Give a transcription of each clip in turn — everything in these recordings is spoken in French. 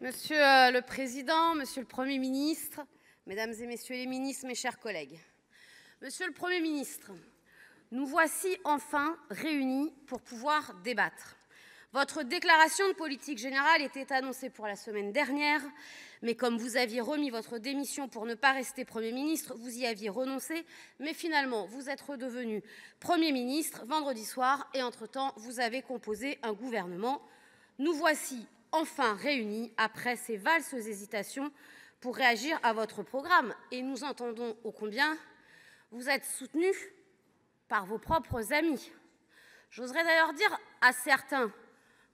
Monsieur le Président, Monsieur le Premier ministre, Mesdames et Messieurs les ministres, mes chers collègues. Monsieur le Premier ministre, nous voici enfin réunis pour pouvoir débattre. Votre déclaration de politique générale était annoncée pour la semaine dernière, mais comme vous aviez remis votre démission pour ne pas rester Premier ministre, vous y aviez renoncé, mais finalement vous êtes redevenu Premier ministre vendredi soir et entre-temps vous avez composé un gouvernement. Nous voici enfin réunis après ces valses hésitations pour réagir à votre programme. Et nous entendons ô combien vous êtes soutenu par vos propres amis. J'oserais d'ailleurs dire à certains,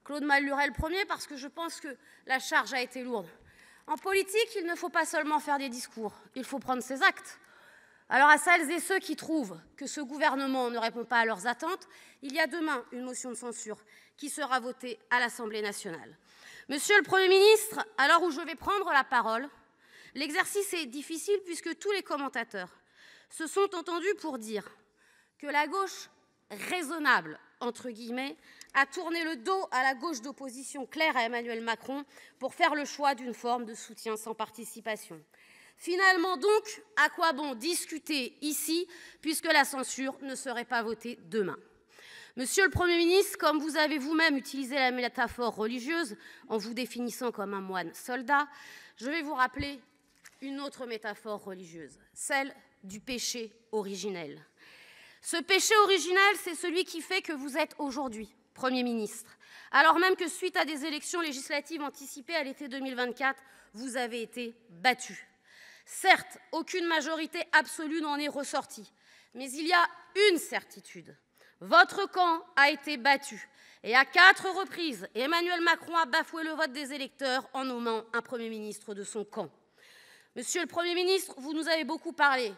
Claude Malhuret le premier, parce que je pense que la charge a été lourde. En politique, il ne faut pas seulement faire des discours, il faut prendre ses actes. Alors à celles et ceux qui trouvent que ce gouvernement ne répond pas à leurs attentes, il y a demain une motion de censure qui sera votée à l'Assemblée nationale. Monsieur le Premier ministre, à l'heure où je vais prendre la parole, l'exercice est difficile puisque tous les commentateurs se sont entendus pour dire que la gauche raisonnable, entre guillemets, a tourné le dos à la gauche d'opposition claire à Emmanuel Macron pour faire le choix d'une forme de soutien sans participation. Finalement donc, à quoi bon discuter ici puisque la censure ne serait pas votée demain? Monsieur le Premier ministre, comme vous avez vous-même utilisé la métaphore religieuse en vous définissant comme un moine soldat, je vais vous rappeler une autre métaphore religieuse, celle du péché originel. Ce péché originel, c'est celui qui fait que vous êtes aujourd'hui Premier ministre, alors même que suite à des élections législatives anticipées à l'été 2024, vous avez été battu. Certes, aucune majorité absolue n'en est ressortie, mais il y a une certitude. Votre camp a été battu et à 4 reprises, Emmanuel Macron a bafoué le vote des électeurs en nommant un Premier ministre de son camp. Monsieur le Premier ministre, vous nous avez beaucoup parlé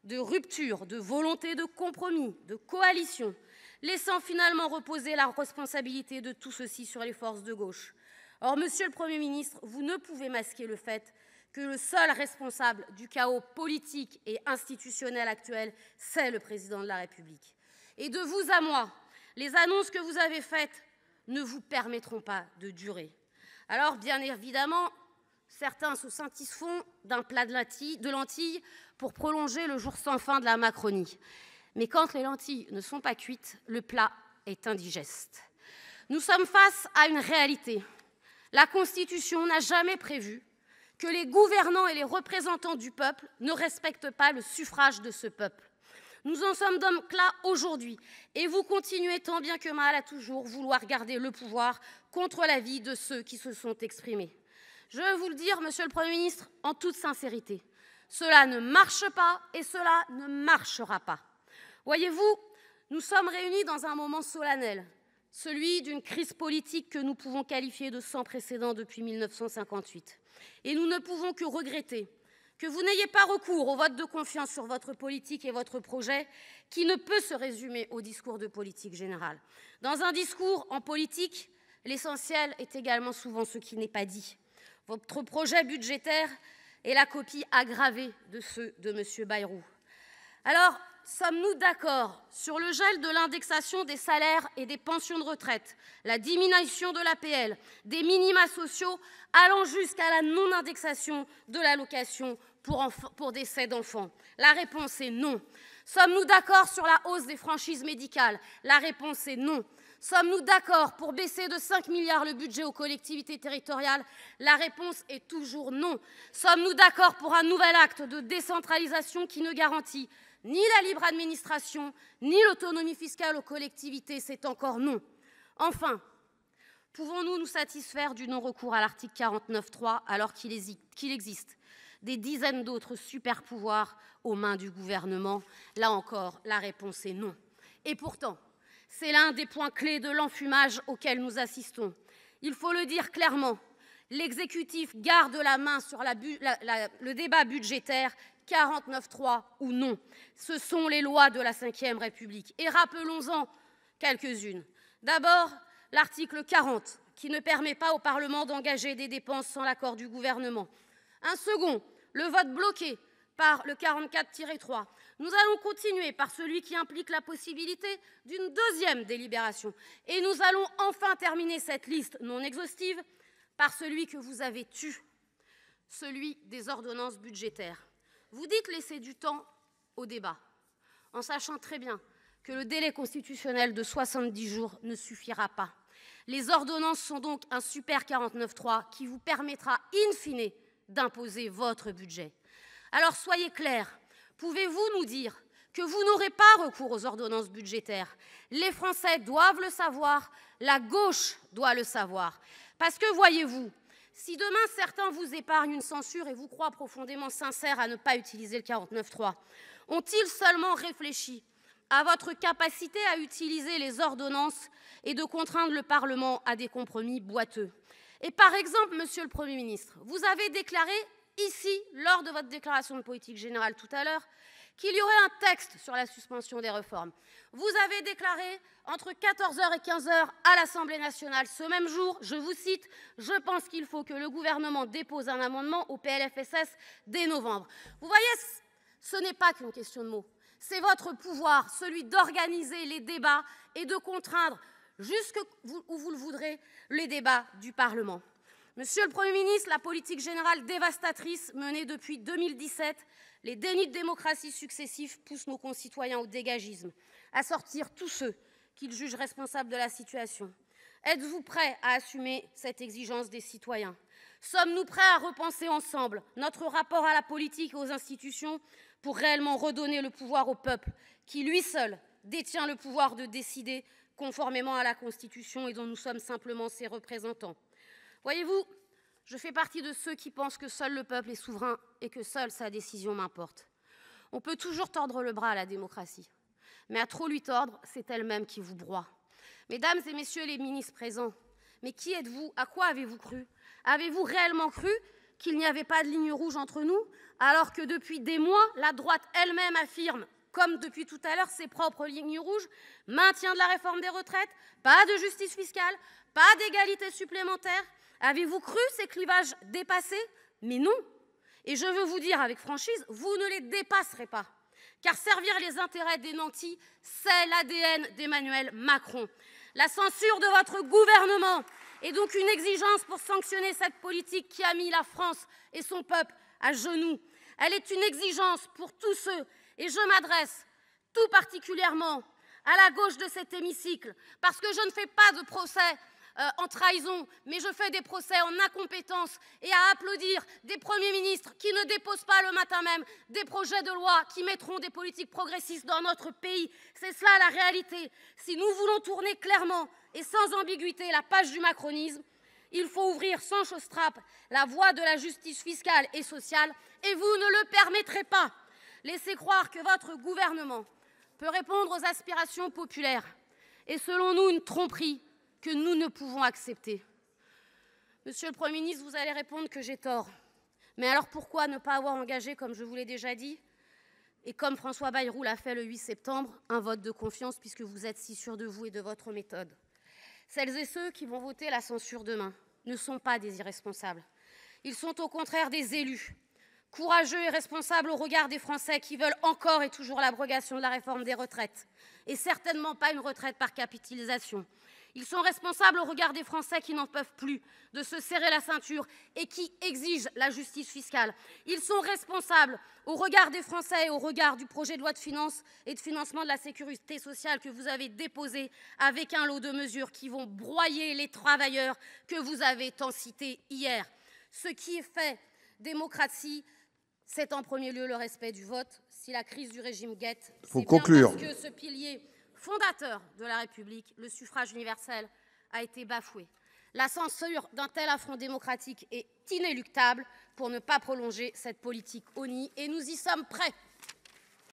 de rupture, de volonté de compromis, de coalition, laissant finalement reposer la responsabilité de tout ceci sur les forces de gauche. Or, Monsieur le Premier ministre, vous ne pouvez masquer le fait que le seul responsable du chaos politique et institutionnel actuel, c'est le Président de la République. Et de vous à moi, les annonces que vous avez faites ne vous permettront pas de durer. Alors, bien évidemment, certains se satisfont d'un plat de lentilles pour prolonger le jour sans fin de la Macronie. Mais quand les lentilles ne sont pas cuites, le plat est indigeste. Nous sommes face à une réalité. La Constitution n'a jamais prévu que les gouvernants et les représentants du peuple ne respectent pas le suffrage de ce peuple. Nous en sommes donc là aujourd'hui et vous continuez tant bien que mal à toujours vouloir garder le pouvoir contre l'avis de ceux qui se sont exprimés. Je veux vous le dire, Monsieur le Premier ministre, en toute sincérité, cela ne marche pas et cela ne marchera pas. Voyez-vous, nous sommes réunis dans un moment solennel, celui d'une crise politique que nous pouvons qualifier de sans précédent depuis 1958. Et nous ne pouvons que regretter que vous n'ayez pas recours au vote de confiance sur votre politique et votre projet, qui ne peut se résumer au discours de politique générale. Dans un discours en politique, l'essentiel est également souvent ce qui n'est pas dit. Votre projet budgétaire est la copie aggravée de ceux de M. Bayrou. Alors, sommes-nous d'accord sur le gel de l'indexation des salaires et des pensions de retraite, la diminution de l'APL, des minima sociaux, allant jusqu'à la non-indexation de l'allocation pour décès d'enfants? La réponse est non. Sommes-nous d'accord sur la hausse des franchises médicales? La réponse est non. Sommes-nous d'accord pour baisser de 5 milliards le budget aux collectivités territoriales? La réponse est toujours non. Sommes-nous d'accord pour un nouvel acte de décentralisation qui ne garantit ni la libre administration, ni l'autonomie fiscale aux collectivités? C'est encore non. Enfin, pouvons-nous nous satisfaire du non-recours à l'article 49.3 alors qu'il existe des dizaines d'autres super-pouvoirs aux mains du gouvernement? Là encore, la réponse est non. Et pourtant, c'est l'un des points clés de l'enfumage auquel nous assistons. Il faut le dire clairement, l'exécutif garde la main sur le débat budgétaire, 49.3 ou non. Ce sont les lois de la Ve République. Et rappelons-en quelques-unes. D'abord, l'article 40, qui ne permet pas au Parlement d'engager des dépenses sans l'accord du gouvernement. Un second, le vote bloqué par le 44-3. Nous allons continuer par celui qui implique la possibilité d'une deuxième délibération. Et nous allons enfin terminer cette liste non exhaustive par celui que vous avez tué, celui des ordonnances budgétaires. Vous dites laisser du temps au débat, en sachant très bien que le délai constitutionnel de 70 jours ne suffira pas. Les ordonnances sont donc un super 49.3 qui vous permettra in fine d'imposer votre budget. Alors soyez clairs, pouvez-vous nous dire que vous n'aurez pas recours aux ordonnances budgétaires? Les Français doivent le savoir, la gauche doit le savoir. Parce que voyez-vous, si demain certains vous épargnent une censure et vous croient profondément sincères à ne pas utiliser le 49.3, ont-ils seulement réfléchi à votre capacité à utiliser les ordonnances et de contraindre le Parlement à des compromis boiteux? Et par exemple, Monsieur le Premier ministre, vous avez déclaré ici, lors de votre déclaration de politique générale tout à l'heure, qu'il y aurait un texte sur la suspension des réformes. Vous avez déclaré entre 14 h et 15 h à l'Assemblée nationale ce même jour, je vous cite, « Je pense qu'il faut que le gouvernement dépose un amendement au PLFSS dès novembre ». Vous voyez, ce n'est pas qu'une question de mots. C'est votre pouvoir, celui d'organiser les débats et de contraindre, jusqu'où vous le voudrez, les débats du Parlement. Monsieur le Premier ministre, la politique générale dévastatrice menée depuis 2017, les dénis de démocratie successifs poussent nos concitoyens au dégagisme, à sortir tous ceux qu'ils jugent responsables de la situation. Êtes-vous prêts à assumer cette exigence des citoyens? Sommes-nous prêts à repenser ensemble notre rapport à la politique et aux institutions pour réellement redonner le pouvoir au peuple, qui lui seul détient le pouvoir de décider conformément à la Constitution et dont nous sommes simplement ses représentants? Voyez-vous, je fais partie de ceux qui pensent que seul le peuple est souverain et que seule sa décision m'importe. On peut toujours tordre le bras à la démocratie, mais à trop lui tordre, c'est elle-même qui vous broie. Mesdames et messieurs les ministres présents, mais qui êtes-vous? À quoi avez-vous cru? Avez-vous réellement cru qu'il n'y avait pas de ligne rouge entre nous, alors que depuis des mois, la droite elle-même affirme, comme depuis tout à l'heure, ses propres lignes rouges, maintien de la réforme des retraites, pas de justice fiscale, pas d'égalité supplémentaire? Avez-vous cru ces clivages dépassés? Mais non. Et je veux vous dire avec franchise, vous ne les dépasserez pas. Car servir les intérêts des nantis, c'est l'ADN d'Emmanuel Macron. La censure de votre gouvernement est donc une exigence pour sanctionner cette politique qui a mis la France et son peuple à genoux. Elle est une exigence pour tous ceux, et je m'adresse tout particulièrement à la gauche de cet hémicycle, parce que je ne fais pas de procès en trahison, mais je fais des procès en incompétence, et à applaudir des premiers ministres qui ne déposent pas le matin même des projets de loi qui mettront des politiques progressistes dans notre pays. C'est cela la réalité. Si nous voulons tourner clairement et sans ambiguïté la page du macronisme, il faut ouvrir sans chausse-trappe la voie de la justice fiscale et sociale, et vous ne le permettrez pas. Laissez croire que votre gouvernement peut répondre aux aspirations populaires est selon nous une tromperie que nous ne pouvons accepter. Monsieur le Premier ministre, vous allez répondre que j'ai tort. Mais alors pourquoi ne pas avoir engagé, comme je vous l'ai déjà dit, et comme François Bayrou l'a fait le 8 septembre, un vote de confiance, puisque vous êtes si sûr de vous et de votre méthode? Celles et ceux qui vont voter la censure demain ne sont pas des irresponsables. Ils sont au contraire des élus, courageux et responsables au regard des Français qui veulent encore et toujours l'abrogation de la réforme des retraites, et certainement pas une retraite par capitalisation. Ils sont responsables au regard des Français qui n'en peuvent plus de se serrer la ceinture et qui exigent la justice fiscale. Ils sont responsables au regard des Français et au regard du projet de loi de finances et de financement de la sécurité sociale que vous avez déposé avec un lot de mesures qui vont broyer les travailleurs que vous avez tant cités hier. Ce qui est fait démocratie, c'est en premier lieu le respect du vote. Si la crise du régime guette, c'est bien parce que ce pilier fondateur de la République, le suffrage universel, a été bafoué. La censure d'un tel affront démocratique est inéluctable pour ne pas prolonger cette politique au nid, et nous y sommes prêts.